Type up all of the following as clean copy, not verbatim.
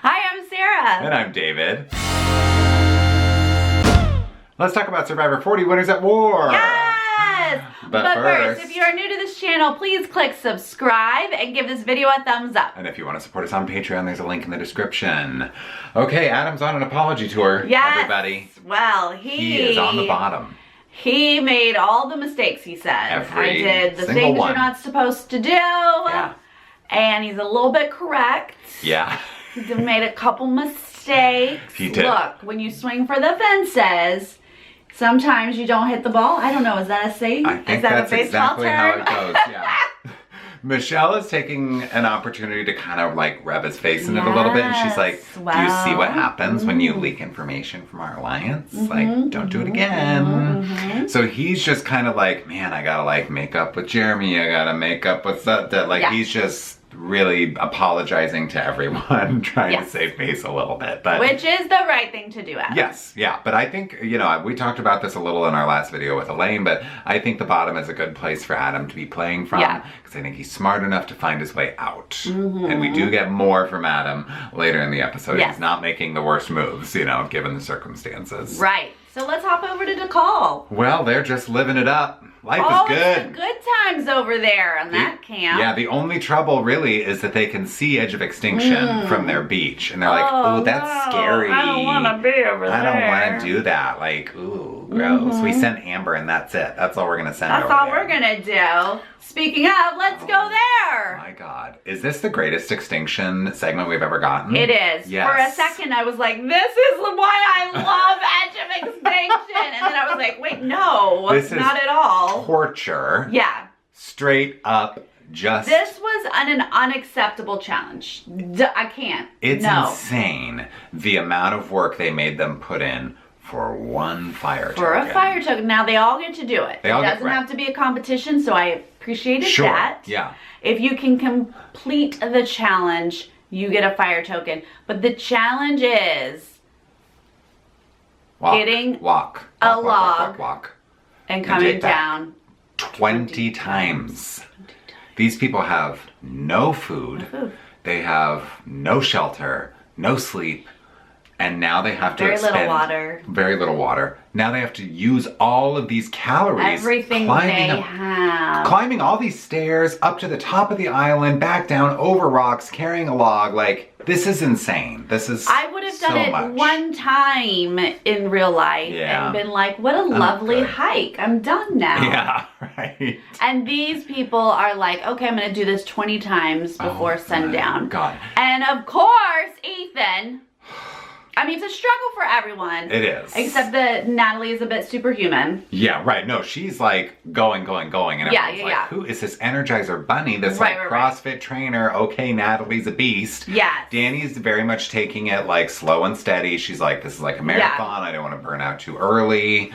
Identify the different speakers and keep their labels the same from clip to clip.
Speaker 1: Hi, I'm Sarah.
Speaker 2: And I'm David. Let's talk about Survivor 40 Winners at War.
Speaker 1: Yes!
Speaker 2: But
Speaker 1: first, if you are new to this channel, please click subscribe and give this video a thumbs up.
Speaker 2: And if you want to support us on Patreon, there's a link in the description. Okay, Adam's on an apology tour,
Speaker 1: yes.
Speaker 2: everybody.
Speaker 1: Well,
Speaker 2: he is on the bottom.
Speaker 1: He made all the mistakes, he said. I did the things you're not supposed to do.
Speaker 2: Yeah.
Speaker 1: And he's a little bit correct.
Speaker 2: Yeah.
Speaker 1: He made a couple mistakes.
Speaker 2: He did.
Speaker 1: Look, when you swing for the fences, sometimes you don't hit the ball. I don't know, is that a saying?
Speaker 2: I think that's exactly how it goes, yeah. Michelle is taking an opportunity to kind of like rub his face in it a little bit. And she's like, do you see what happens when you leak information from our alliance? Like, don't do it again. So he's just kind of like, man, I gotta like make up with Jeremy. I gotta make up with that. Like he's just really apologizing to everyone, trying to save face a little bit. But
Speaker 1: which is the right thing to do, Adam.
Speaker 2: Yes, yeah. But I think, you know, we talked about this a little in our last video with Elaine, but I think the bottom is a good place for Adam to be playing from. Because I think he's smart enough to find his way out. And we do get more from Adam later in the episode. He's not making the worst moves, you know, given the circumstances.
Speaker 1: Right. So let's hop over to DeCall.
Speaker 2: Well, they're just living it up. Life is good.
Speaker 1: It's the good times over there on that camp.
Speaker 2: Yeah, the only trouble really is that they can see Edge of Extinction from their beach. And they're like, ooh, that's scary.
Speaker 1: I don't want to be over there.
Speaker 2: I don't want to do that. Like, ooh, gross. We sent Amber and that's it. That's all we're going to send over there.
Speaker 1: That's all we're going to do. Speaking of, let's go there.
Speaker 2: My God. Is this the greatest Extinction segment we've ever gotten?
Speaker 1: It is.
Speaker 2: Yes.
Speaker 1: For a second, I was like, this is why I love Edge of Extinction. And then I was like, wait, no,
Speaker 2: this is
Speaker 1: not at all.
Speaker 2: Torture.
Speaker 1: Yeah.
Speaker 2: Straight up just...
Speaker 1: This was an unacceptable challenge. I can't.
Speaker 2: It's insane the amount of work they made them put in for one fire token.
Speaker 1: For a fire token. Now, they all get to do it. It doesn't have to be a competition, so I appreciated that.
Speaker 2: Yeah.
Speaker 1: If you can complete the challenge, you get a fire token. But the challenge is getting a log and coming down
Speaker 2: 20 times. These people have no food. They have no shelter, no sleep. And now they have to expend very little water. Now they have to use all of these calories.
Speaker 1: Everything they have.
Speaker 2: Climbing all these stairs up to the top of the island, back down over rocks, carrying a log. Like, this is insane. This is
Speaker 1: I would have done it one time in real life and been like, what a lovely hike. I'm done now.
Speaker 2: Yeah, right.
Speaker 1: And these people are like, okay, I'm going to do this 20 times before sundown.
Speaker 2: God.
Speaker 1: And of course, Ethan... I mean, it's a struggle for everyone.
Speaker 2: It is.
Speaker 1: Except that Natalie is a bit superhuman.
Speaker 2: Yeah, right. No, she's like going. And everyone's like, who is this Energizer Bunny? This CrossFit trainer. Okay, Natalie's a beast.
Speaker 1: Yes.
Speaker 2: Danny's very much taking it like slow and steady. She's like, this is like a marathon. I don't want to burn out too early.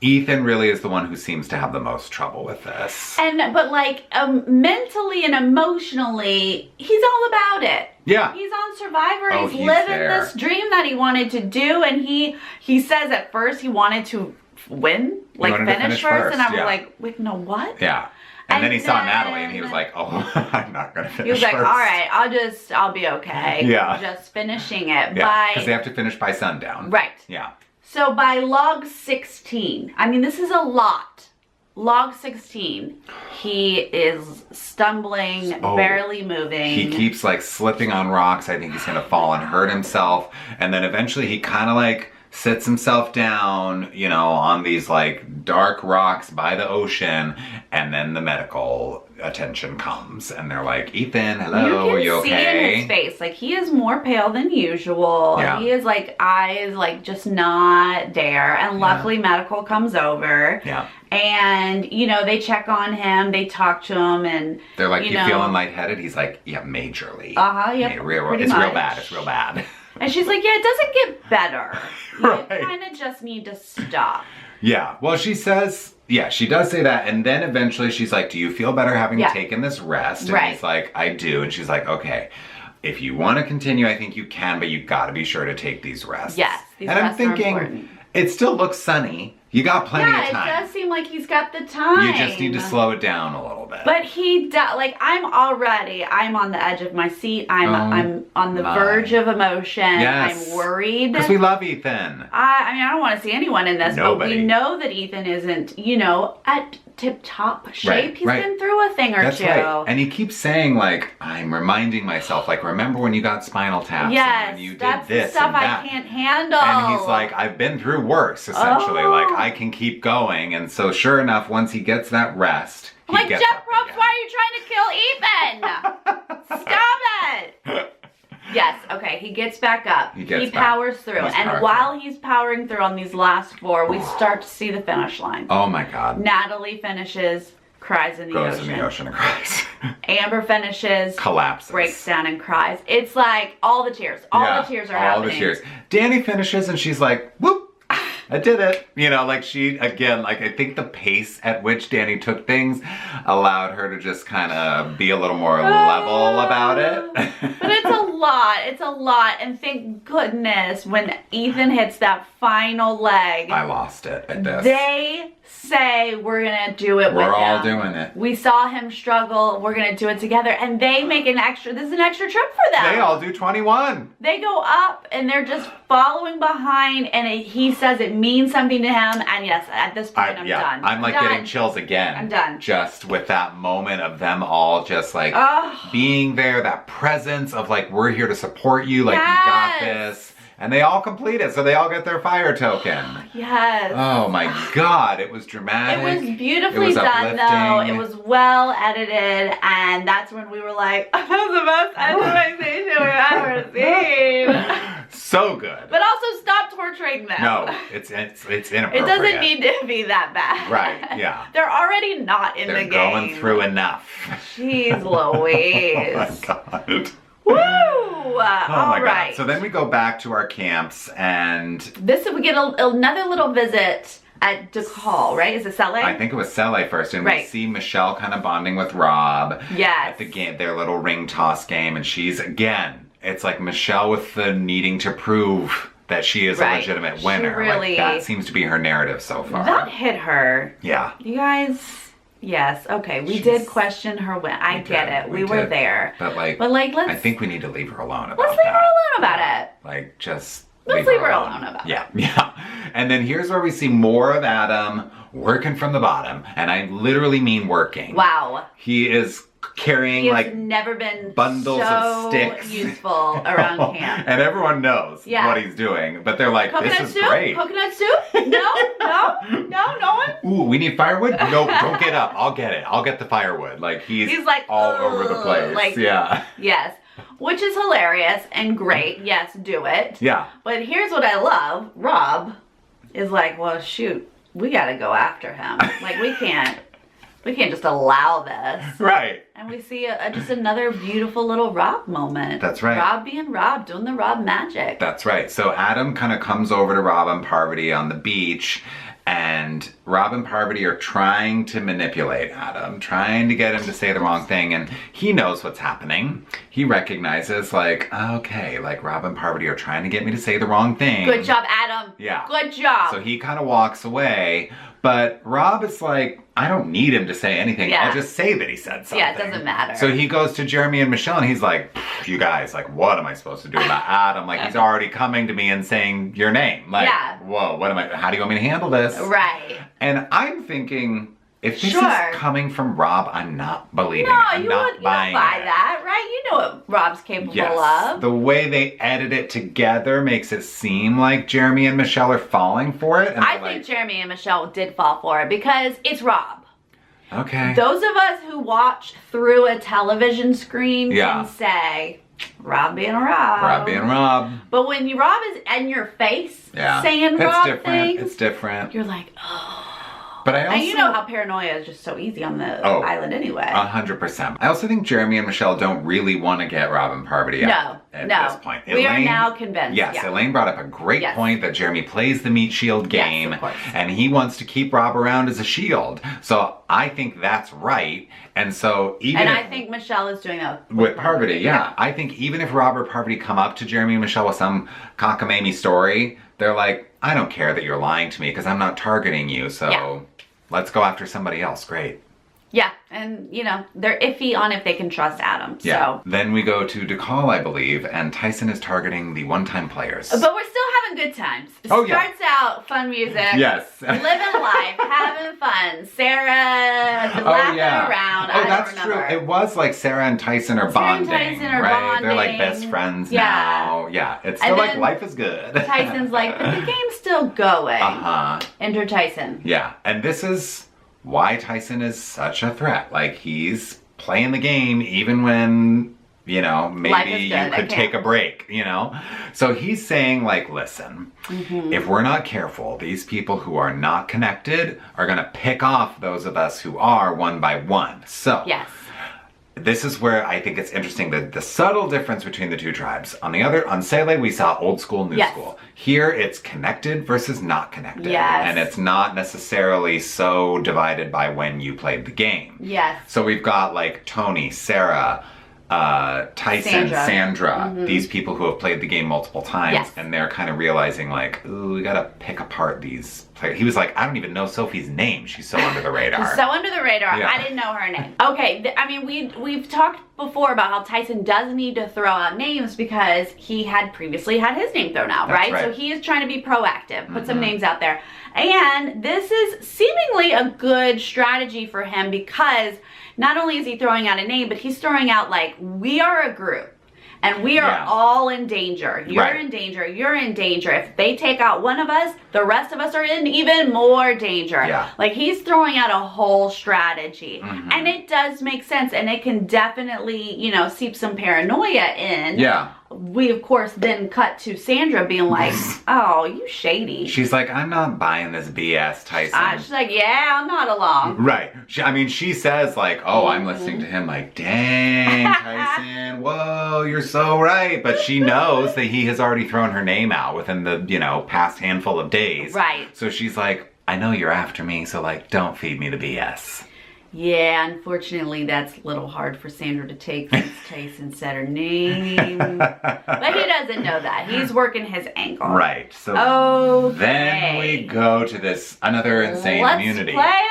Speaker 2: Ethan really is the one who seems to have the most trouble with this. But
Speaker 1: like mentally and emotionally, he's all about it.
Speaker 2: Yeah.
Speaker 1: He's on Survivor. He's living this dream that he wanted to do. And he says at first he wanted to win, like finish first. And I was like, wait, no, what?
Speaker 2: Yeah. And then he saw Natalie and he was like, oh, I'm not going to finish.
Speaker 1: He was like,
Speaker 2: first.
Speaker 1: all right, I'll be okay.
Speaker 2: Yeah.
Speaker 1: Just finishing it.
Speaker 2: Yeah, because they have to finish by sundown.
Speaker 1: Right.
Speaker 2: Yeah.
Speaker 1: So by log 16, I mean, this is a lot. Log 16, he is stumbling, barely moving.
Speaker 2: He keeps like slipping on rocks. I think he's gonna fall and hurt himself. And then eventually he kind of like sits himself down, you know, on these like dark rocks by the ocean. And then the medical attention comes and they're like, Ethan, hello, are you okay?
Speaker 1: You can see in his face, like he is more pale than usual.
Speaker 2: Yeah.
Speaker 1: He is like eyes like just not there. And luckily medical comes over.
Speaker 2: Yeah.
Speaker 1: And, you know, they check on him, they talk to him, and
Speaker 2: they're like, you feeling lightheaded? He's like, yeah, majorly.
Speaker 1: Yeah,
Speaker 2: it's real bad. It's real bad.
Speaker 1: And she's like, yeah, it doesn't get better. You kind of just need to stop.
Speaker 2: Yeah, well, she says, yeah, she does say that, and then eventually she's like, do you feel better having taken this rest? And he's like, I do, and she's like, okay, if you want to continue, I think you can, but you got to be sure to take these rests.
Speaker 1: Yes, these
Speaker 2: rests
Speaker 1: are important.
Speaker 2: It still looks sunny. You got plenty of time.
Speaker 1: Yeah, it does seem like he's got the time.
Speaker 2: You just need to slow it down a little bit.
Speaker 1: But I'm on the edge of my seat. I'm on the verge of emotion.
Speaker 2: Yes.
Speaker 1: I'm worried.
Speaker 2: Because we love Ethan.
Speaker 1: I mean, I don't want to see anyone in this,
Speaker 2: Nobody.
Speaker 1: but we know that Ethan isn't, at tip-top shape. He's been through a thing or two.
Speaker 2: Right. And he keeps saying, like, I'm reminding myself, like, remember when you got spinal taps?
Speaker 1: Yes,
Speaker 2: and when you did
Speaker 1: that's
Speaker 2: this
Speaker 1: the stuff
Speaker 2: and that.
Speaker 1: I can't handle.
Speaker 2: And he's like, I've been through worse, essentially. Like, I can keep going. And so, sure enough, once he gets that rest, he
Speaker 1: like,
Speaker 2: gets
Speaker 1: Jeff
Speaker 2: up
Speaker 1: Probst,
Speaker 2: again.
Speaker 1: why are you trying to kill Ethan? Stop it! Yes, okay, he gets back up. He powers through. And while he's powering through on these last 4, we start to see the finish line.
Speaker 2: Oh my God.
Speaker 1: Natalie finishes, cries in the ocean.
Speaker 2: Goes in the ocean and cries.
Speaker 1: Amber finishes.
Speaker 2: Collapses.
Speaker 1: Breaks down and cries. It's like all the tears. All the tears are happening.
Speaker 2: All the tears. Danny finishes and she's like, whoop. I did it. Like she, again, like I think the pace at which Danny took things allowed her to just kind of be a little more level about it.
Speaker 1: But it's a lot. It's a lot. And thank goodness when Ethan hits that final leg.
Speaker 2: I lost it at this.
Speaker 1: They say we're going to do it with him.
Speaker 2: We're all doing it.
Speaker 1: We saw him struggle. We're going to do it together. And they make this is an extra trip for them.
Speaker 2: They all do 21.
Speaker 1: They go up and they're just following behind and he says it means something to him. And yes, at this point I'm done.
Speaker 2: I'm like getting chills again.
Speaker 1: I'm done.
Speaker 2: Just with that moment of them all just like being there, that presence of like, we're here to support you. Like, you got this. And they all complete it, so they all get their fire token.
Speaker 1: Yes.
Speaker 2: Oh my God, it was dramatic.
Speaker 1: It was beautifully done, though. It was well edited, and that's when we were like, that was the best animation we've ever seen.
Speaker 2: So good.
Speaker 1: But also stop torturing them.
Speaker 2: No, it's inappropriate.
Speaker 1: It doesn't need to be that bad.
Speaker 2: Right, yeah.
Speaker 1: They're already not in the game.
Speaker 2: They're going through enough.
Speaker 1: Jeez Louise.
Speaker 2: Oh my God.
Speaker 1: Woo!
Speaker 2: Oh my
Speaker 1: right.
Speaker 2: God. So then we go back to our camps and...
Speaker 1: we get another little visit at DeCall, right? Is it Sele?
Speaker 2: I think it was Sele first. And we see Michelle kind of bonding with Rob.
Speaker 1: Yes.
Speaker 2: At the game, their little ring toss game. And she's, again, it's like Michelle with the needing to prove that she is a legitimate winner.
Speaker 1: Really,
Speaker 2: like, that seems to be her narrative so far.
Speaker 1: That hit her.
Speaker 2: Yeah.
Speaker 1: You guys... Yes, okay. We did question her win. I get it. We were there.
Speaker 2: But like
Speaker 1: let's...
Speaker 2: I think we need to leave her alone about
Speaker 1: Let's leave her alone about it.
Speaker 2: Like, just...
Speaker 1: Let's leave her alone about it.
Speaker 2: Yeah. And then here's where we see more of Adam working from the bottom. And I literally mean working.
Speaker 1: Wow.
Speaker 2: He is carrying like
Speaker 1: never been
Speaker 2: bundles of sticks.
Speaker 1: Useful around camp.
Speaker 2: And everyone knows what he's doing. But they're like,
Speaker 1: Coconut
Speaker 2: this is
Speaker 1: soup?
Speaker 2: great.
Speaker 1: Coconut soup? No one?
Speaker 2: Ooh, we need firewood? No, don't get up. I'll get it. I'll get the firewood. Like he's like all over the place. Like, yeah.
Speaker 1: Yes. Which is hilarious and great. Yes, do it.
Speaker 2: Yeah.
Speaker 1: But here's what I love. Rob is like, well, shoot, we got to go after him. Like, we can't just allow this.
Speaker 2: Right.
Speaker 1: And we see just another beautiful little Rob moment.
Speaker 2: That's right.
Speaker 1: Rob being Rob, doing the Rob magic.
Speaker 2: That's right. So Adam kind of comes over to Rob and Parvati on the beach, and Rob and Parvati are trying to manipulate Adam, trying to get him to say the wrong thing, and he knows what's happening. He recognizes, like, okay, like Rob and Parvati are trying to get me to say the wrong thing.
Speaker 1: Good job, Adam.
Speaker 2: Yeah.
Speaker 1: Good job.
Speaker 2: So he kind of walks away, but Rob is like, I don't need him to say anything.
Speaker 1: Yeah.
Speaker 2: I'll just say that he said something.
Speaker 1: Yeah, it doesn't matter.
Speaker 2: So he goes to Jeremy and Michelle and he's like, you guys, like, what am I supposed to do about Adam? Like, he's already coming to me and saying your name. Like, whoa, how do you want me to handle this?
Speaker 1: Right.
Speaker 2: And I'm thinking, if this is coming from Rob, I'm not believing it. I'm not buying
Speaker 1: you don't buy that, right? You know what Rob's capable of.
Speaker 2: The way they edit it together makes it seem like Jeremy and Michelle are falling for it. And
Speaker 1: I think Jeremy and Michelle did fall for it because it's Rob.
Speaker 2: Okay.
Speaker 1: Those of us who watch through a television screen can say, Rob being Rob.
Speaker 2: Rob being Rob.
Speaker 1: But when Rob is in your face saying Rob things,
Speaker 2: it's different.
Speaker 1: You're like, oh.
Speaker 2: But I also,
Speaker 1: and you know how paranoia is just so easy on the island anyway.
Speaker 2: 100%. I also think Jeremy and Michelle don't really want to get Rob and Parvati out. at this point.
Speaker 1: We are now convinced.
Speaker 2: Yes, Elaine brought up a great point that Jeremy plays the meat shield game, and he wants to keep Rob around as a shield. So I think that's right. And so even
Speaker 1: I think Michelle is doing that
Speaker 2: with Parvati. Yeah, I think even if Rob or Parvati come up to Jeremy and Michelle with some cockamamie story, they're like, I don't care that you're lying to me because I'm not targeting you. So let's go after somebody else. Great.
Speaker 1: Yeah, and you know, they're iffy on if they can trust Adam.
Speaker 2: Yeah.
Speaker 1: So
Speaker 2: then we go to DeCall, I believe, and Tyson is targeting the one-time players.
Speaker 1: But we're still having good times. It starts out fun music.
Speaker 2: Yes.
Speaker 1: Living life, having fun. Sarah laughing around.
Speaker 2: Oh, that's true. It was like Sarah and Tyson are bonding, right? They're like best friends now. Yeah. It's still like life is good.
Speaker 1: Tyson's like, but the game's still going. Enter Tyson.
Speaker 2: Yeah. And this is why Tyson is such a threat. Like, he's playing the game even when, you know, maybe you could take a break, you know? So he's saying, like, listen, if we're not careful, these people who are not connected are going to pick off those of us who are one by one. So this is where I think it's interesting, the subtle difference between the two tribes. On Sele, we saw old school, new school. Here, it's connected versus not connected. And it's not necessarily so divided by when you played the game. So we've got like Tony, Sarah, Tyson, Sandra, these people who have played the game multiple times, and they're kind of realizing like, ooh, we gotta pick apart these players. He was like, I don't even know Sophie's name. She's so under the radar.
Speaker 1: She's so under the radar. I didn't know her name. Okay, I mean, we've talked before about how Tyson does need to throw out names because he had previously had his name thrown out, right? So he is trying to be proactive, put some names out there. And this is seemingly a good strategy for him because not only is he throwing out a name, but he's throwing out like, we are a group and we are all in danger. You're in danger. You're in danger. If they take out one of us, the rest of us are in even more danger. Like, he's throwing out a whole strategy. And it does make sense. And it can definitely, you know, seep some paranoia in. We, of course, then cut to Sandra being like, oh, you shady.
Speaker 2: She's like, I'm not buying this BS, Tyson.
Speaker 1: She's like, yeah, I'm not along.
Speaker 2: Right. She says like, oh, I'm listening to him like, dang, Tyson, whoa, you're so right. But she knows that he has already thrown her name out within the, you know, past handful of days. So she's like, I know you're after me, so like, don't feed me the BS.
Speaker 1: Yeah, unfortunately, that's a little hard for Sandra to take since Tyson said her name. But he doesn't know that. He's working his angle.
Speaker 2: Right. So then we go to this another insane immunity.
Speaker 1: Let's play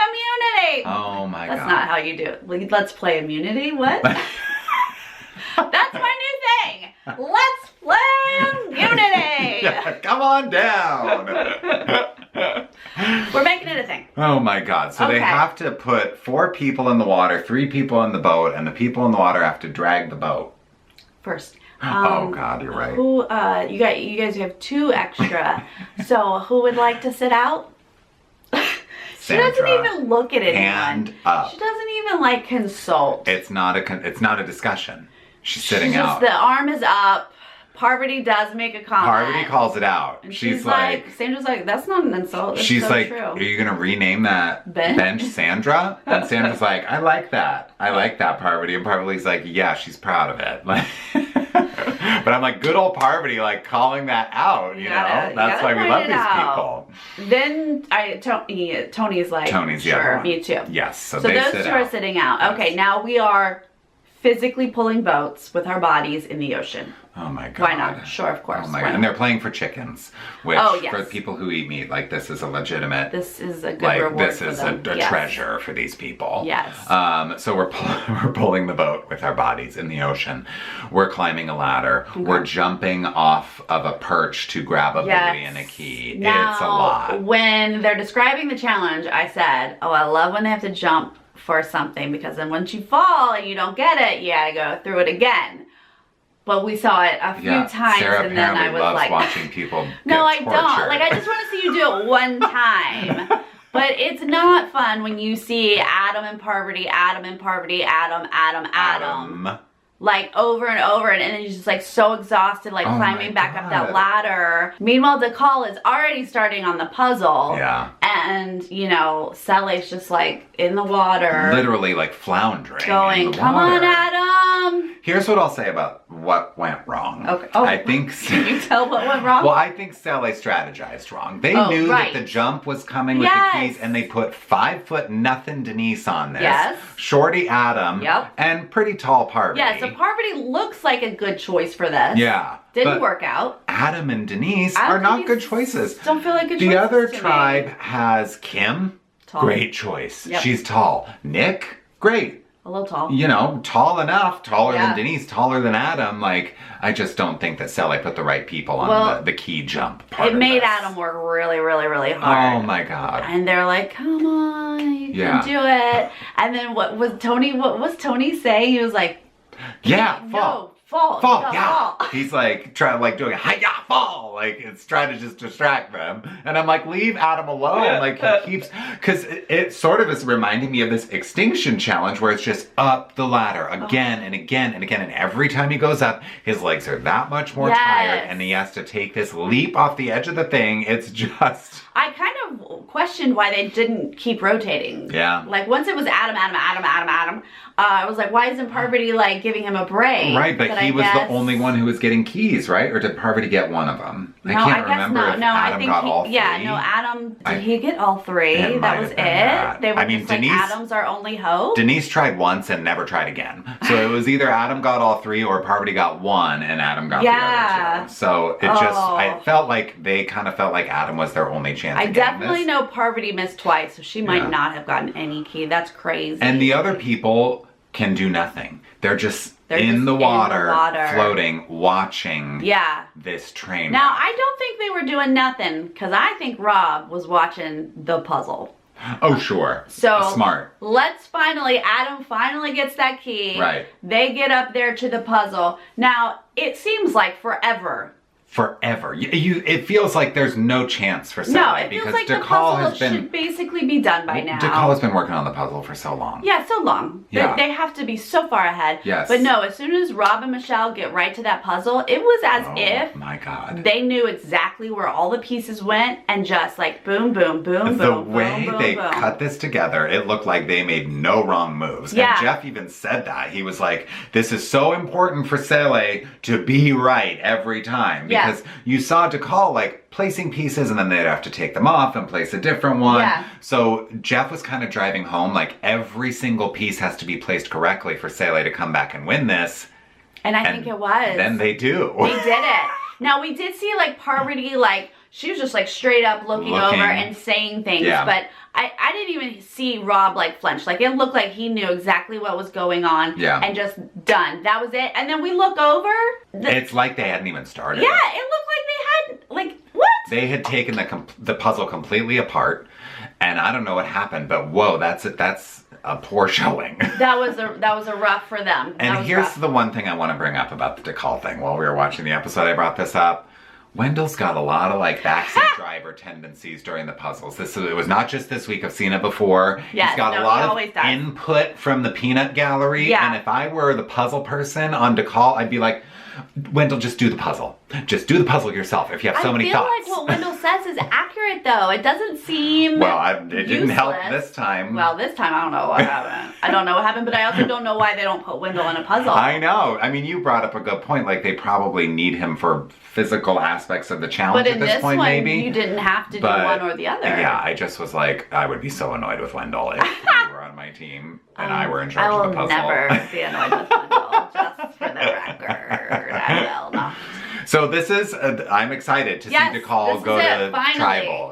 Speaker 1: immunity.
Speaker 2: Oh my God.
Speaker 1: That's not how you do it. Let's play immunity? What? That's my new thing. Let's play immunity.
Speaker 2: Come on down.
Speaker 1: We're making it a thing.
Speaker 2: Oh my God. So they have to put 4 people in the water, 3 people in the boat, and the people in the water have to drag the boat.
Speaker 1: First.
Speaker 2: Oh God, you're right.
Speaker 1: Who, you guys have 2 extra. So who would like to sit out? She doesn't even look at anyone.
Speaker 2: Hand up.
Speaker 1: She doesn't even like consult.
Speaker 2: It's not a discussion. She's sitting out.
Speaker 1: The arm is up. Parvati does make a comment.
Speaker 2: Parvati calls it out.
Speaker 1: And she's like, Sandra's like, that's not an insult. That's
Speaker 2: she's
Speaker 1: so
Speaker 2: like,
Speaker 1: true.
Speaker 2: Are you going to rename that bench Sandra? And Sandra's like, I like that. I like that, Parvati. And Parvati's like, yeah, she's proud of it. Like, but I'm like, good old Parvati, like calling that out, you know? That's why we love these people.
Speaker 1: Then Tony's like, sure, me too.
Speaker 2: Yes. So
Speaker 1: those 2 are sitting out. Okay, now we are physically pulling boats with our bodies in the ocean.
Speaker 2: Oh my God.
Speaker 1: Why not? Sure, of course.
Speaker 2: Oh my God. And they're playing for chickens, which for people who eat meat, like this is a legitimate.
Speaker 1: This is a good reward
Speaker 2: this is a treasure for these people.
Speaker 1: Yes.
Speaker 2: So we're pulling the boat with our bodies in the ocean. We're climbing a ladder. Okay. We're jumping off of a perch to grab a buoy and a key.
Speaker 1: Now,
Speaker 2: it's a lot.
Speaker 1: When they're describing the challenge, I said, oh, I love when they have to jump for something because then once you fall and you don't get it, you gotta go through it again. But we saw it a few times,
Speaker 2: Sarah
Speaker 1: and then I was like,
Speaker 2: watching people
Speaker 1: no, I don't. Like, I just want to see you do it one time. But it's not fun when you see Adam and Parvati, Adam and Parvati, Adam. like over and over, and then he's just like so exhausted, like climbing back up that ladder. Meanwhile, DeCall is already starting on the puzzle.
Speaker 2: Yeah.
Speaker 1: And, you know, Sally's just like in the water.
Speaker 2: Literally like floundering.
Speaker 1: Going, come on, Adam.
Speaker 2: Here's what I'll say about what went wrong.
Speaker 1: Okay. Oh,
Speaker 2: I think.
Speaker 1: Can you tell what went wrong?
Speaker 2: Well, I think Sally strategized wrong. They knew that the jump was coming with the keys, and they put 5'0" Denise on this. Yes. Shorty Adam.
Speaker 1: Yep.
Speaker 2: And pretty tall Parvati.
Speaker 1: Yeah, so Parvati looks like a good choice for this.
Speaker 2: Yeah.
Speaker 1: Didn't work out.
Speaker 2: Adam and Denise are not good choices.
Speaker 1: Don't feel like good choices.
Speaker 2: The other tribe has Kim.
Speaker 1: Tall.
Speaker 2: Great choice. Yep. She's tall. Nick. Great.
Speaker 1: A little tall.
Speaker 2: You know, tall enough. Taller than Denise. Taller than Adam. Like, I just don't think that Sally put the right people on the key jump part. It
Speaker 1: made Adam work really, really, really hard.
Speaker 2: Oh my God.
Speaker 1: And they're like, come on, you can do it. And then what was Tony saying? He was like,
Speaker 2: fall. He's like trying like doing a hi-ya fall, like it's trying to just distract them. And I'm like, leave Adam alone. Like he keeps, because it sort of is reminding me of this Extinction challenge where it's just up the ladder again and again and again. And every time he goes up, his legs are that much more tired, and he has to take this leap off the edge of the thing. It's just.
Speaker 1: I kind of questioned why they didn't keep rotating.
Speaker 2: Yeah.
Speaker 1: Like once it was Adam, I was like, why isn't Parvati like giving him a break?
Speaker 2: Right, but he was the only one who was getting keys, right? Or did Parvati get one of them? I can't remember if Adam got all three.
Speaker 1: Yeah, no, Adam, did he get all three? That was it? They were just like, Adam's our only hope?
Speaker 2: Denise tried once and never tried again. So it was either Adam got all three or Parvati got one and Adam got the other two. So it I felt like they kind of felt like Adam was their only chance.
Speaker 1: I definitely know Parvati missed twice, so she might not have gotten any key. That's crazy.
Speaker 2: And the other people can do nothing. They're just in the water, floating, watching this train.
Speaker 1: Now, I don't think they were doing nothing, because I think Rob was watching the puzzle.
Speaker 2: Oh, sure.
Speaker 1: So,
Speaker 2: smart.
Speaker 1: Adam finally gets that key.
Speaker 2: Right.
Speaker 1: They get up there to the puzzle. Now, it seems like forever.
Speaker 2: Forever. It feels like there's no chance for Sally.
Speaker 1: No, it feels like the puzzle should basically be done by now.
Speaker 2: DeCall has been working on the puzzle for so long.
Speaker 1: Yeah, so long.
Speaker 2: Yeah.
Speaker 1: They have to be so far ahead.
Speaker 2: Yes.
Speaker 1: But no, as soon as Rob and Michelle get right to that puzzle, it was as if
Speaker 2: my God.
Speaker 1: They knew exactly where all the pieces went and just like boom, boom, boom, boom,
Speaker 2: The
Speaker 1: boom,
Speaker 2: way
Speaker 1: boom,
Speaker 2: they
Speaker 1: boom.
Speaker 2: cut this together, it looked like they made no wrong moves.
Speaker 1: Yeah.
Speaker 2: And Jeff even said that. He was like, this is so important for Sally to be right every time. Because you saw DeCall like placing pieces and then they'd have to take them off and place a different one.
Speaker 1: Yeah.
Speaker 2: So Jeff was kind of driving home like every single piece has to be placed correctly for Sally to come back and win this.
Speaker 1: And I think it was.
Speaker 2: Then they do.
Speaker 1: They did it. Now we did see like Parvati like she was just like straight up looking over and saying things, but I didn't even see Rob like flinch. Like it looked like he knew exactly what was going on and just done. That was it. And then we look over.
Speaker 2: It's like they hadn't even started.
Speaker 1: Yeah, it looked like they had like what?
Speaker 2: They had taken the puzzle completely apart, and I don't know what happened, but whoa, that's a poor showing. That was
Speaker 1: a rough for them.
Speaker 2: And here's the one thing I want to bring up about the DeCall thing. While we were watching the episode, I brought this up. Wendell's got a lot of like backseat driver tendencies during the puzzles. It was not just this week. I've seen it before. He's got a lot of input from the peanut gallery. Yeah. And if I were the puzzle person on DeCall, I'd be like, Wendell, just do the puzzle. Just do the puzzle yourself if you have so many thoughts.
Speaker 1: I feel like what Wendell says is accurate, though. It doesn't seem
Speaker 2: it didn't help this time.
Speaker 1: Well, this time I don't know what happened. I don't know what happened, but I also don't know why they don't put Wendell in a puzzle.
Speaker 2: I know. I mean, you brought up a good point. Like, they probably need him for physical aspects of the challenge at this point, maybe.
Speaker 1: You didn't have to do one or the other.
Speaker 2: Yeah, I just was like, I would be so annoyed with Wendell if you were on my team and I were in charge of the puzzle.
Speaker 1: I will never be annoyed with Wendell, just for the record. I will not.
Speaker 2: So this is, I'm excited to see DeCall go to tribal.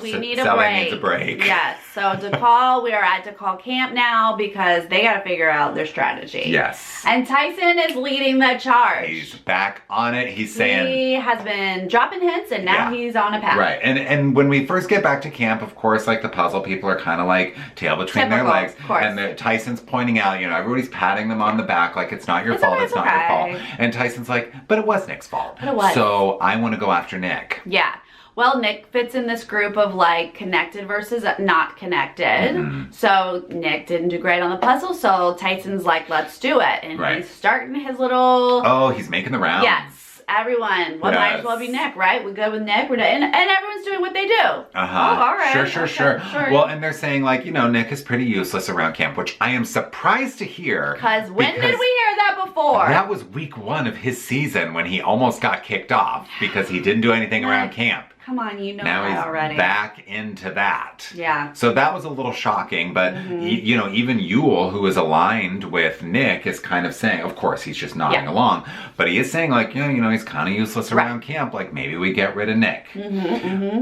Speaker 1: We need a
Speaker 2: Sally
Speaker 1: break.
Speaker 2: needs a break.
Speaker 1: Yes, so DeCall, we are at DeCall camp now because they got to figure out their strategy.
Speaker 2: Yes.
Speaker 1: And Tyson is leading the charge.
Speaker 2: He's back on it. He's saying...
Speaker 1: He has been dropping hints and now he's on a path.
Speaker 2: Right, and when we first get back to camp, of course, like the puzzle people are kind of like tail between their legs.
Speaker 1: Of course.
Speaker 2: And Tyson's pointing out, everybody's patting them on the back like it's not your fault, it's not your fault. And Tyson's like, but it was Nick's fault.
Speaker 1: But it was.
Speaker 2: So I want to go after Nick.
Speaker 1: Yeah. well, Nick fits in this group of like connected versus not connected. So Nick didn't do great on the puzzle, so Tyson's like, let's do it. And he's starting his little...
Speaker 2: Oh, he's making the rounds.
Speaker 1: Yes. Everyone, might as well be Nick, right? We go with Nick, and everyone's doing what they do. Oh, all right.
Speaker 2: Sure. Well, and they're saying like, Nick is pretty useless around camp, which I am surprised to hear.
Speaker 1: Because when did we hear that before?
Speaker 2: That was week 1 of his season when he almost got kicked off because he didn't do anything around camp.
Speaker 1: Come on, you know
Speaker 2: now
Speaker 1: that
Speaker 2: he's
Speaker 1: already.
Speaker 2: Back into that.
Speaker 1: Yeah.
Speaker 2: So that was a little shocking, but even Yule, who is aligned with Nick, is kind of saying, of course, he's just nodding along, but he is saying like, he's kind of useless around camp. Like maybe we get rid of Nick.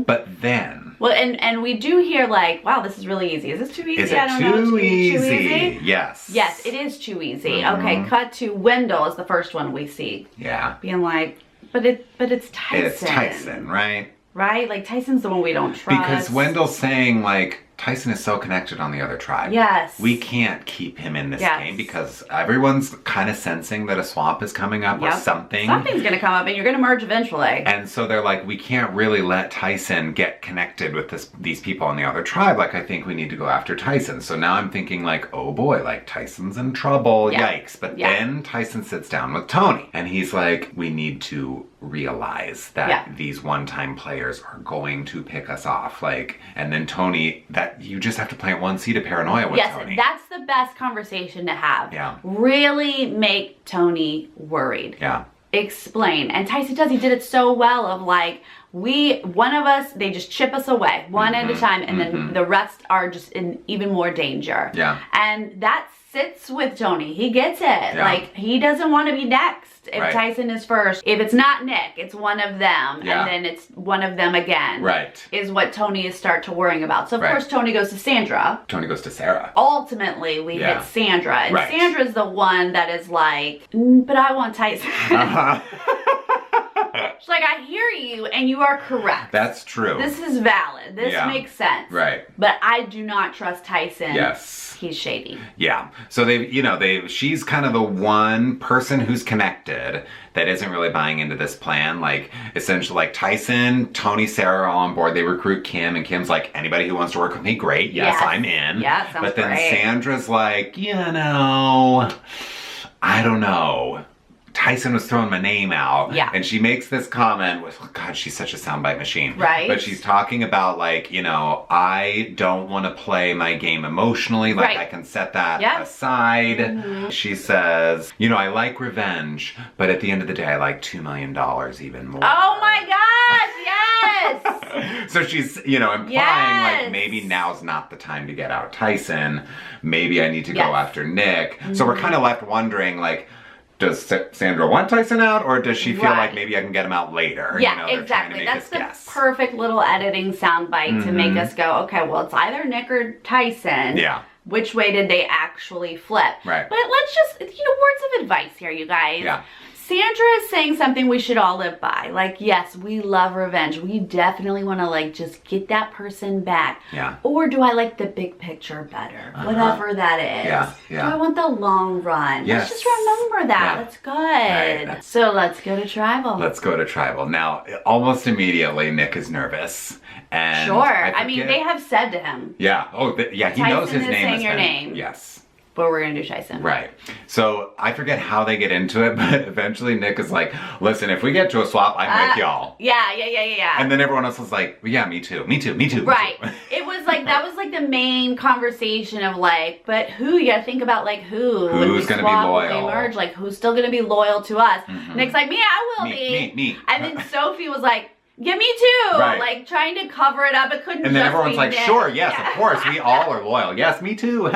Speaker 2: But then.
Speaker 1: Well, and we do hear like, wow, this is really easy. Is this too easy?
Speaker 2: Is it too easy? Yes.
Speaker 1: Yes, it is too easy. Okay, cut to Wendell is the first one we see.
Speaker 2: Yeah.
Speaker 1: Being like, but it's Tyson.
Speaker 2: It's Tyson, right?
Speaker 1: Right? Like, Tyson's the one we don't trust.
Speaker 2: Because Wendell's saying, like, Tyson is so connected on the other tribe.
Speaker 1: Yes.
Speaker 2: We can't keep him in this game because everyone's kind of sensing that a swap is coming up or something.
Speaker 1: Something's going to come up and you're going to merge eventually.
Speaker 2: And so they're like, we can't really let Tyson get connected with these people on the other tribe. Like, I think we need to go after Tyson. So now I'm thinking like, oh boy, like Tyson's in trouble. Yikes. But then Tyson sits down with Tony and he's like, we need to realize that these one-time players are going to pick us off. Like, and then Tony, that you just have to plant one seed of paranoia with Tony.
Speaker 1: Yes, that's the best conversation to have.
Speaker 2: Yeah.
Speaker 1: Really make Tony worried.
Speaker 2: Yeah.
Speaker 1: Explain. And Tyson does. He did it so well of like, one of us, they just chip us away one at a time, and then the rest are just in even more danger.
Speaker 2: Yeah.
Speaker 1: And that sits with Tony. He gets it. Yeah. Like, he doesn't want to be next if Tyson is first. If it's not Nick, it's one of them, and then it's one of them again.
Speaker 2: Right.
Speaker 1: Is what Tony is start to worrying about. So of course Tony goes to Sandra.
Speaker 2: Tony goes to Sarah.
Speaker 1: Ultimately, we hit Sandra, and Sandra's the one that is like, but I want Tyson. She's like, I hear you, and you are correct.
Speaker 2: That's true.
Speaker 1: This is valid. This makes sense.
Speaker 2: Right.
Speaker 1: But I do not trust Tyson.
Speaker 2: Yes.
Speaker 1: He's shady.
Speaker 2: Yeah. So she's kind of the one person who's connected that isn't really buying into this plan. Like, essentially, like Tyson, Tony, Sarah are all on board. They recruit Kim, and Kim's like, anybody who wants to work with me, great. Yes, I'm in.
Speaker 1: Yeah, sounds
Speaker 2: But then
Speaker 1: great.
Speaker 2: Sandra's like, I don't know. Tyson was throwing my name out.
Speaker 1: Yeah.
Speaker 2: And she makes this comment with, God, she's such a soundbite machine.
Speaker 1: Right.
Speaker 2: But she's talking about like, I don't want to play my game emotionally. Like I can set that aside. She says, I like revenge, but at the end of the day, I like $2 million even more.
Speaker 1: Oh my gosh, yes!
Speaker 2: So she's, implying like maybe now's not the time to get out Tyson. Maybe I need to go after Nick. So we're kind of left wondering like, does Sandra want Tyson out, or does she feel like maybe I can get him out later?
Speaker 1: Yeah, exactly. That's the perfect little editing soundbite to make us go, okay, well, it's either Nick or Tyson.
Speaker 2: Yeah.
Speaker 1: Which way did they actually flip?
Speaker 2: Right.
Speaker 1: But let's just, words of advice here, you guys.
Speaker 2: Yeah.
Speaker 1: Sandra is saying something we should all live by. Like, yes, we love revenge. We definitely want to, like, just get that person back.
Speaker 2: Yeah.
Speaker 1: Or do I like the big picture better? Whatever that is.
Speaker 2: Yeah.
Speaker 1: Do I want the long run?
Speaker 2: Yes.
Speaker 1: Let's just remember that.
Speaker 2: Yeah.
Speaker 1: That's good.
Speaker 2: Right.
Speaker 1: So let's go to tribal.
Speaker 2: Let's go to tribal. Now, almost immediately, Nick is nervous. And
Speaker 1: sure. I mean, they have said to him.
Speaker 2: Yeah. Oh, he knows his name.
Speaker 1: Saying your name.
Speaker 2: Yes.
Speaker 1: But we're going to do Tyson.
Speaker 2: Right. So I forget how they get into it, but eventually Nick is like, listen, if we get to a swap, I'm with y'all.
Speaker 1: Yeah.
Speaker 2: And then everyone else was like, yeah, me too.
Speaker 1: Right. It was like, that was like the main conversation of like, but who? You gotta think about like who.
Speaker 2: Who's going to be loyal?
Speaker 1: Merge, like who's still going to be loyal to us? Nick's like, I will be.
Speaker 2: Me.
Speaker 1: And then Sophie was like, yeah, me too.
Speaker 2: Right.
Speaker 1: Like trying to cover it up. It couldn't
Speaker 2: And then
Speaker 1: just
Speaker 2: everyone's
Speaker 1: be
Speaker 2: like,
Speaker 1: Nick.
Speaker 2: sure, yes, of course, we all are loyal. Yes, me too.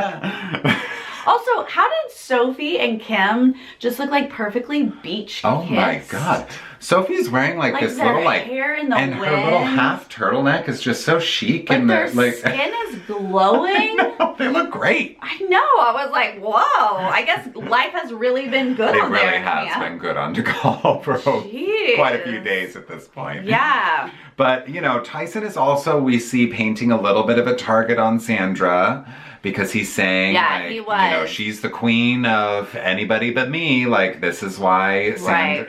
Speaker 1: Also, how did Sophie and Kim just look like perfectly beach
Speaker 2: Oh
Speaker 1: kissed?
Speaker 2: my God. Sophie's wearing like this little like
Speaker 1: hair in the
Speaker 2: and
Speaker 1: wind.
Speaker 2: her little half turtleneck is just so chic
Speaker 1: But
Speaker 2: and
Speaker 1: their
Speaker 2: like
Speaker 1: skin is glowing.
Speaker 2: No, they look great.
Speaker 1: I know. I was like, whoa. I guess life has really been good
Speaker 2: It
Speaker 1: on
Speaker 2: really
Speaker 1: there.
Speaker 2: has been good on DeGaulle for quite a few days at this point.
Speaker 1: Yeah.
Speaker 2: But, Tyson is also, we see, painting a little bit of a target on Sandra because he's saying,
Speaker 1: he was.
Speaker 2: she's the queen of anybody but me. Like, this is why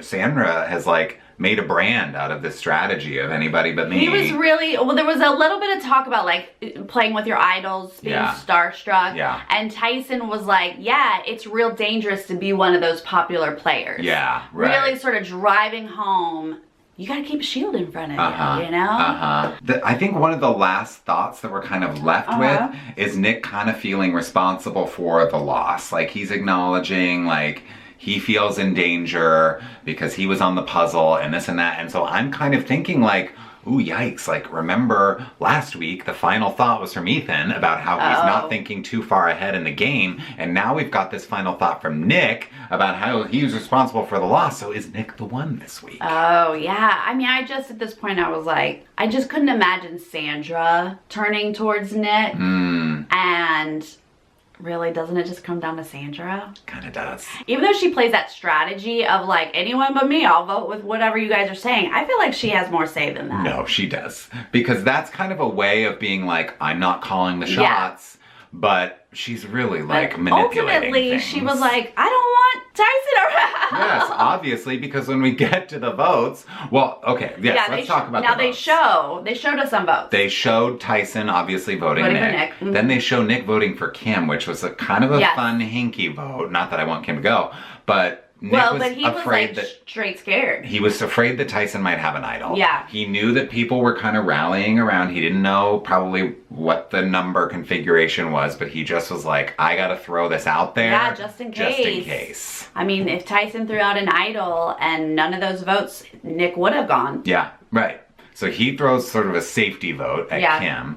Speaker 2: Sandra has, like, made a brand out of this strategy of anybody but me.
Speaker 1: He was really, well, there was a little bit of talk about like playing with your idols, being starstruck.
Speaker 2: Yeah.
Speaker 1: And Tyson was like, yeah, it's real dangerous to be one of those popular players.
Speaker 2: Yeah, right.
Speaker 1: Really sort of driving home. You gotta keep a shield in front of you, you know?
Speaker 2: I think one of the last thoughts that we're kind of left with is Nick kind of feeling responsible for the loss. Like, he's acknowledging, like, he feels in danger because he was on the puzzle and this and that. And so I'm kind of thinking like, ooh, yikes. Like, remember last week, the final thought was from Ethan about how he's not thinking too far ahead in the game. And now we've got this final thought from Nick about how he was responsible for the loss. So is Nick the one this week?
Speaker 1: Oh, yeah. I mean, at this point, I was like, I just couldn't imagine Sandra turning towards Nick. And really, doesn't it just come down to Sandra?
Speaker 2: Kind of does.
Speaker 1: Even though she plays that strategy of like, anyone but me, I'll vote with whatever you guys are saying, I feel like she has more say than that.
Speaker 2: No, she does. Because that's kind of a way of being like, I'm not calling the shots, but she's really like manipulating
Speaker 1: ultimately,
Speaker 2: things.
Speaker 1: she was like, I don't want Tyson around.
Speaker 2: Yes, obviously, because when we get to the votes, well, okay, yes, let's talk about
Speaker 1: now
Speaker 2: the votes.
Speaker 1: They showed us some votes.
Speaker 2: They showed Tyson obviously voting Nick.
Speaker 1: For Nick. Mm-hmm.
Speaker 2: Then they show Nick voting for Kim, which was a kind of a fun, hinky vote. Not that I want Kim to go, but Nick
Speaker 1: but he was like straight scared.
Speaker 2: He was afraid that Tyson might have an idol.
Speaker 1: Yeah.
Speaker 2: He knew that people were kind of rallying around. He didn't know probably what the number configuration was, but he just was like, I gotta throw this out there.
Speaker 1: Yeah, just in case.
Speaker 2: Just in case.
Speaker 1: I mean, if Tyson threw out an idol and none of those votes, Nick would have gone.
Speaker 2: Yeah, right. So he throws sort of a safety vote at Kim.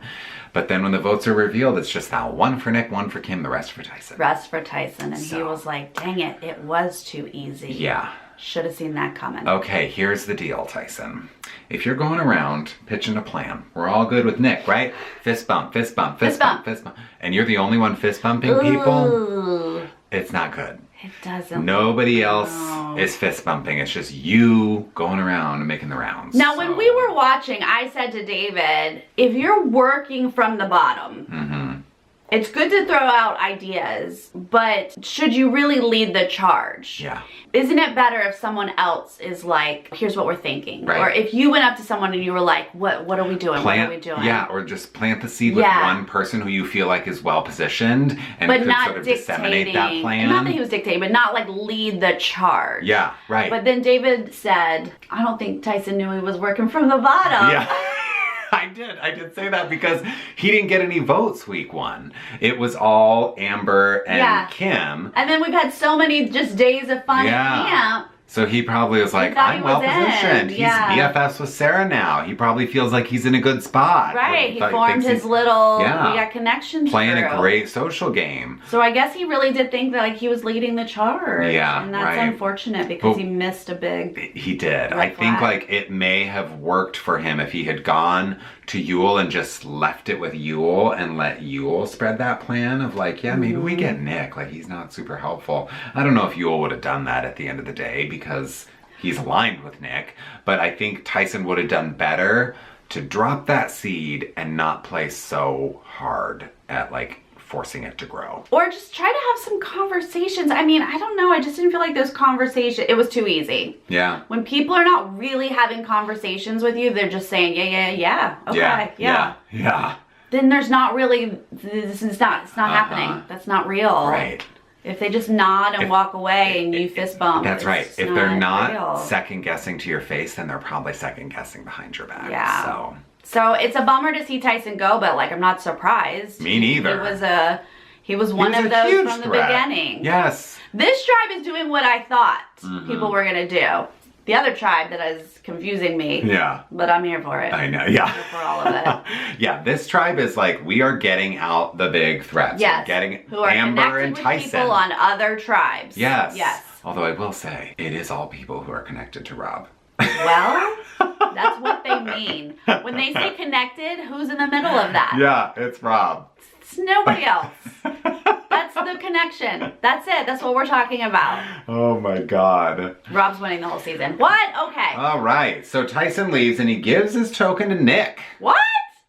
Speaker 2: But then when the votes are revealed, it's just now one for Nick, one for Kim, the rest for Tyson.
Speaker 1: Rest for Tyson. And he was like, dang it, it was too easy.
Speaker 2: Yeah.
Speaker 1: Should have seen that coming.
Speaker 2: Okay, here's the deal, Tyson. If you're going around pitching a plan, we're all good with Nick, right? Fist bump, fist bump, fist bump, fist bump. And you're the only one fist bumping people? It's not good.
Speaker 1: It doesn't.
Speaker 2: Nobody else is fist bumping. It's just you going around and making the rounds.
Speaker 1: Now, when we were watching, I said to David, if you're working from the bottom, it's good to throw out ideas, but should you really lead the charge?
Speaker 2: Yeah.
Speaker 1: Isn't it better if someone else is like, here's what we're thinking?
Speaker 2: Right.
Speaker 1: Or if you went up to someone and you were like, what are we doing? What are we doing?
Speaker 2: Yeah, or just plant the seed with one person who you feel like is well positioned and
Speaker 1: but
Speaker 2: could
Speaker 1: not
Speaker 2: sort of disseminate that plan.
Speaker 1: Not that he was dictating, but not like lead the charge.
Speaker 2: Yeah, right.
Speaker 1: But then David said, I don't think Tyson knew he was working from the bottom.
Speaker 2: Yeah. I did say that because he didn't get any votes week one. It was all Amber and Kim.
Speaker 1: And then we've had so many just days of fun at camp.
Speaker 2: So he probably was like, I'm well positioned. He's BFFs with Sarah now. He probably feels like he's in a good spot.
Speaker 1: Right, he formed his little, we got connections
Speaker 2: playing a great social game.
Speaker 1: So I guess he really did think that like he was leading the charge.
Speaker 2: Yeah,
Speaker 1: and that's unfortunate because he missed a big
Speaker 2: He did. I think like it may have worked for him if he had gone to Yule and just left it with Yule and let Yule spread that plan of like, yeah, maybe we get Nick. Like, he's not super helpful. I don't know if Yule would have done that at the end of the day because he's aligned with Nick, but I think Tyson would have done better to drop that seed and not play so hard at like forcing it to grow.
Speaker 1: Or just try to have some conversations. I mean, I don't know. I just didn't feel like those conversations, it was too easy.
Speaker 2: Yeah.
Speaker 1: When people are not really having conversations with you, they're just saying, yeah, okay,
Speaker 2: yeah.
Speaker 1: Then there's not really, it's not happening. That's not real.
Speaker 2: Right.
Speaker 1: If they just nod and walk away and you fist bump.
Speaker 2: That's right. If they're not second guessing to your face, then they're probably second guessing behind your back.
Speaker 1: Yeah. So it's a bummer to see Tyson go, but like I'm not surprised.
Speaker 2: Me neither.
Speaker 1: He was one of those from the beginning.
Speaker 2: Yes.
Speaker 1: This tribe is doing what I thought people were gonna do. The other tribe that is confusing me.
Speaker 2: Yeah.
Speaker 1: But I'm here for it.
Speaker 2: I know, yeah.
Speaker 1: I'm here for all of it.
Speaker 2: Yeah, this tribe is like, we are getting out the big threats.
Speaker 1: Yes.
Speaker 2: We're getting
Speaker 1: who are
Speaker 2: Amber and
Speaker 1: with
Speaker 2: Tyson.
Speaker 1: People on other tribes.
Speaker 2: Yes.
Speaker 1: Yes.
Speaker 2: Although I will say, it is all people who are connected to Rob.
Speaker 1: Well, that's what they mean. When they say connected, who's in the middle of that?
Speaker 2: Yeah, it's Rob.
Speaker 1: It's nobody else. That's the connection. That's it. That's what we're talking about.
Speaker 2: Oh my God.
Speaker 1: Rob's winning the whole season. What? Okay.
Speaker 2: All right. So Tyson leaves and he gives his token to Nick.
Speaker 1: What?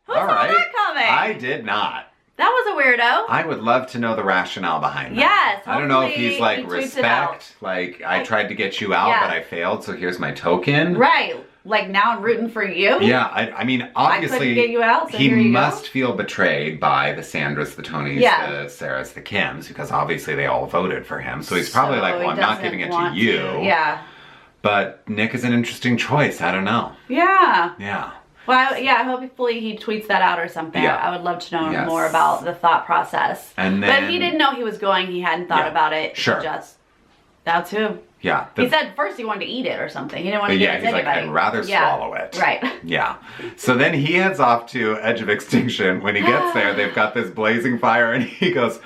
Speaker 1: Who saw that coming?
Speaker 2: I did not.
Speaker 1: That was a weirdo.
Speaker 2: I would love to know the rationale behind that.
Speaker 1: Yes.
Speaker 2: I don't know if he's like, respect, like, I tried to get you out, but I failed, so here's my token.
Speaker 1: Right. Like, now I'm rooting for you?
Speaker 2: Yeah, I mean, obviously,
Speaker 1: I couldn't get you out, so
Speaker 2: he
Speaker 1: here you
Speaker 2: must
Speaker 1: go.
Speaker 2: feel betrayed by the Sandras, the Tonys, the Sarahs, the Kims, because obviously they all voted for him. So he's probably like, well, I'm not giving it to you.
Speaker 1: Yeah.
Speaker 2: But Nick is an interesting choice. I don't know.
Speaker 1: Yeah.
Speaker 2: Yeah.
Speaker 1: Well, hopefully he tweets that out or something.
Speaker 2: Yeah.
Speaker 1: I would love to know more about the thought process.
Speaker 2: And then,
Speaker 1: but he didn't know he was going. He hadn't thought about it.
Speaker 2: Sure.
Speaker 1: That's who.
Speaker 2: Yeah.
Speaker 1: He said first he wanted to eat it or something. He didn't want to give it to anybody.
Speaker 2: I'd rather swallow it.
Speaker 1: Right.
Speaker 2: Yeah. So then he heads off to Edge of Extinction. When he gets there, they've got this blazing fire, and he goes,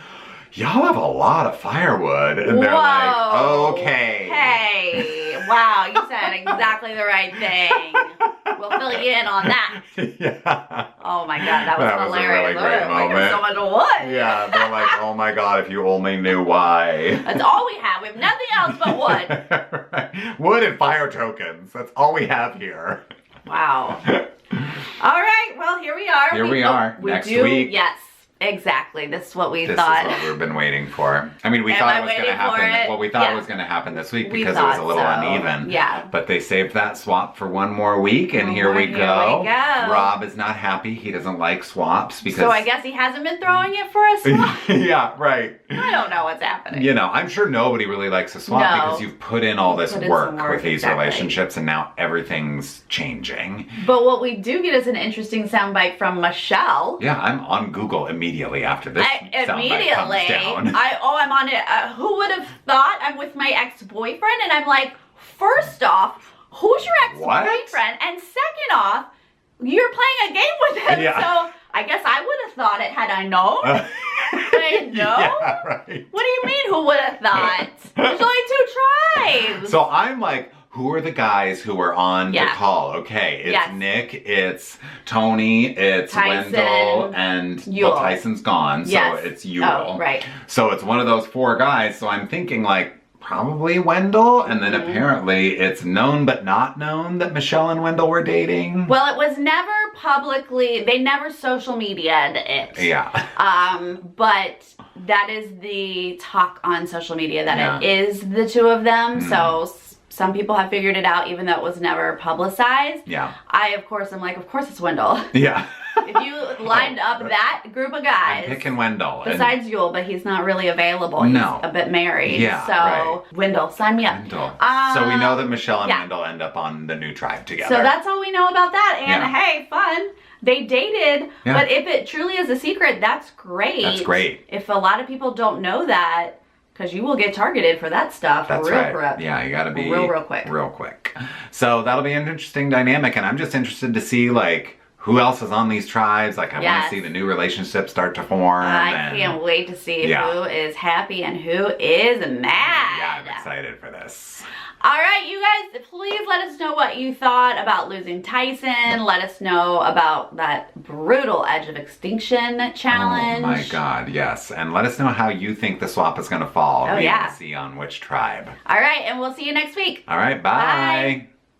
Speaker 2: y'all have a lot of firewood. And they're like, okay.
Speaker 1: Hey, wow, you said exactly the right thing. We'll fill you in on that.
Speaker 2: Yeah.
Speaker 1: Oh my God, that was hilarious.
Speaker 2: A really great moment.
Speaker 1: So much wood.
Speaker 2: Yeah, they're like, oh my God, if you only knew why.
Speaker 1: That's all we have. We have nothing else but wood.
Speaker 2: Right. Wood and fire tokens. That's all we have here.
Speaker 1: Wow. All right, well, here we are.
Speaker 2: Here we are. Next week.
Speaker 1: Yes. Exactly. This is what we
Speaker 2: this
Speaker 1: thought.
Speaker 2: This is what we've been waiting for. I mean, we thought it was going to happen. Well, we thought it was going to happen this week because it was a little uneven.
Speaker 1: Yeah.
Speaker 2: But they saved that swap for one more week, and here we go. Rob is not happy. He doesn't like swaps because.
Speaker 1: So I guess he hasn't been throwing it for a swap.
Speaker 2: Yeah, right.
Speaker 1: I don't know what's happening.
Speaker 2: You know, I'm sure nobody really likes a swap because you've put in all this work with these relationships, and now everything's changing.
Speaker 1: But what we do get is an interesting soundbite from Michelle.
Speaker 2: Yeah, I'm on Google immediately after this.
Speaker 1: Immediately.
Speaker 2: Down.
Speaker 1: I'm on it. Who would have thought? I'm with my ex-boyfriend, and I'm like, first off, who's your ex-boyfriend? And second off, you're playing a game with him.
Speaker 2: Yeah.
Speaker 1: So I guess I would have thought it had I known. I know.
Speaker 2: Yeah, right.
Speaker 1: What do you mean? Who would have thought? There's only 2 tribes.
Speaker 2: So I'm like, who are the guys who were on the call? Okay, it's Nick, it's Tony, it's
Speaker 1: Tyson,
Speaker 2: Wendell, and
Speaker 1: Yul.
Speaker 2: Tyson's gone, so it's Yul.
Speaker 1: Oh, right.
Speaker 2: So it's one of those 4 guys, so I'm thinking like, probably Wendell, and then apparently it's known but not known that Michelle and Wendell were dating.
Speaker 1: Well, it was never publicly, they never social media'd it.
Speaker 2: Yeah.
Speaker 1: But that is the talk on social media, that it is the 2 of them, so some people have figured it out even though it was never publicized.
Speaker 2: Yeah.
Speaker 1: I, of course, I'm like, of course it's Wendell.
Speaker 2: Yeah.
Speaker 1: If you lined up that group of guys.
Speaker 2: I'm picking Wendell.
Speaker 1: Besides Yul, but he's not really available. He's a bit married.
Speaker 2: Yeah,
Speaker 1: so, Wendell, sign me up.
Speaker 2: Wendell. So we know that Michelle and Wendell end up on the new tribe together.
Speaker 1: So that's all we know about that. And hey, fun. They dated, but if it truly is a secret, that's great.
Speaker 2: That's great.
Speaker 1: If a lot of people don't know that, because you will get targeted for that stuff real quick.
Speaker 2: Yeah, you gotta be
Speaker 1: real quick.
Speaker 2: Real quick. So that'll be an interesting dynamic, and I'm just interested to see like who else is on these tribes. Like I want to see the new relationships start to form.
Speaker 1: I can't wait to see who is happy and who is mad.
Speaker 2: Yeah, I'm excited for this.
Speaker 1: All right, you guys, please let us know what you thought about losing Tyson. Let us know about that brutal Edge of Extinction challenge.
Speaker 2: Oh my God, yes. And let us know how you think the swap is going to fall. We want to see on which tribe.
Speaker 1: All right, and we'll see you next week.
Speaker 2: All right, bye.